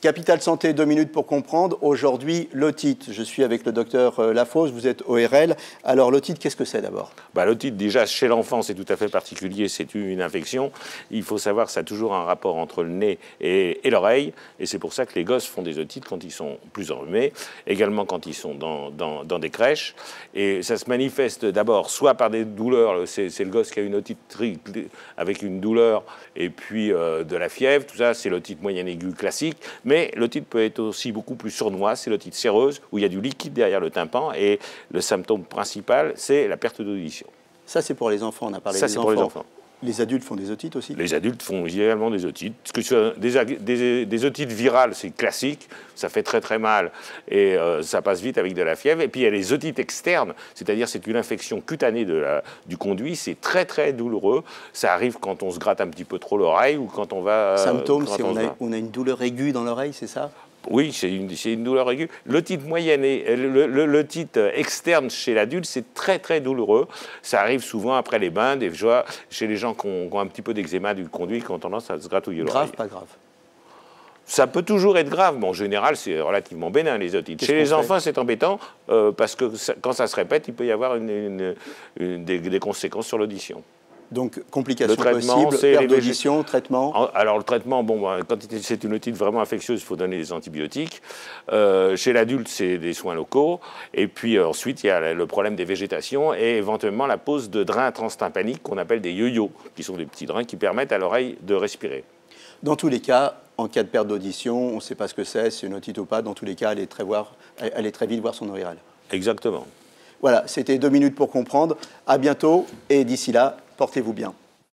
Capital Santé, 2 minutes pour comprendre. Aujourd'hui, l'otite. Je suis avec le docteur Lafosse, vous êtes ORL. Alors, l'otite, qu'est-ce que c'est d'abord? L'otite, déjà, chez l'enfant, c'est tout à fait particulier. C'est une infection. Il faut savoir que ça a toujours un rapport entre le nez et l'oreille. Et c'est pour ça que les gosses font des otites quand ils sont plus enrhumés, également quand ils sont dans des crèches. Et ça se manifeste d'abord soit par des douleurs. C'est le gosse qui a une otite avec une douleur et puis de la fièvre. Tout ça, c'est l'otite moyenne aiguë classique. Mais l'otite peut être aussi beaucoup plus sournoise, c'est l'otite séreuse, où il y a du liquide derrière le tympan, et le symptôme principal, c'est la perte d'audition. Ça, c'est pour les enfants, on a parlé des enfants. Ça, c'est pour les enfants. Les adultes font des otites aussi? Les adultes font également des otites. Parce que des otites virales, c'est classique, ça fait très très mal, et ça passe vite avec de la fièvre. Et puis il y a les otites externes, c'est-à-dire c'est une infection cutanée du conduit, c'est très très douloureux. Ça arrive quand on se gratte un petit peu trop l'oreille ou quand on va... Symptômes, c'est on a une douleur aiguë dans l'oreille, c'est ça? Oui, c'est une douleur aiguë. L'otite moyenne et l'otite externe chez l'adulte, c'est très très douloureux. Ça arrive souvent après les bains, chez les gens qui ont un petit peu d'eczéma du conduit, qui ont tendance à se gratouiller l'oreille. Grave, pas grave? Ça peut toujours être grave, mais en général, c'est relativement bénin, les otites. Chez les enfants, c'est embêtant, parce que quand ça se répète, il peut y avoir des conséquences sur l'audition. Donc, complications possibles, perte d'audition, traitement. Alors, le traitement, quand c'est une otite vraiment infectieuse, il faut donner des antibiotiques. Chez l'adulte, c'est des soins locaux. Et puis, ensuite, il y a le problème des végétations et éventuellement la pose de drains transtympaniques qu'on appelle des yo-yo, qui sont des petits drains qui permettent à l'oreille de respirer. Dans tous les cas, en cas de perte d'audition, on ne sait pas ce que c'est une otite ou pas. Dans tous les cas, allez très vite voir son ORL. Exactement. Voilà, c'était 2 minutes pour comprendre. À bientôt et d'ici là, portez-vous bien.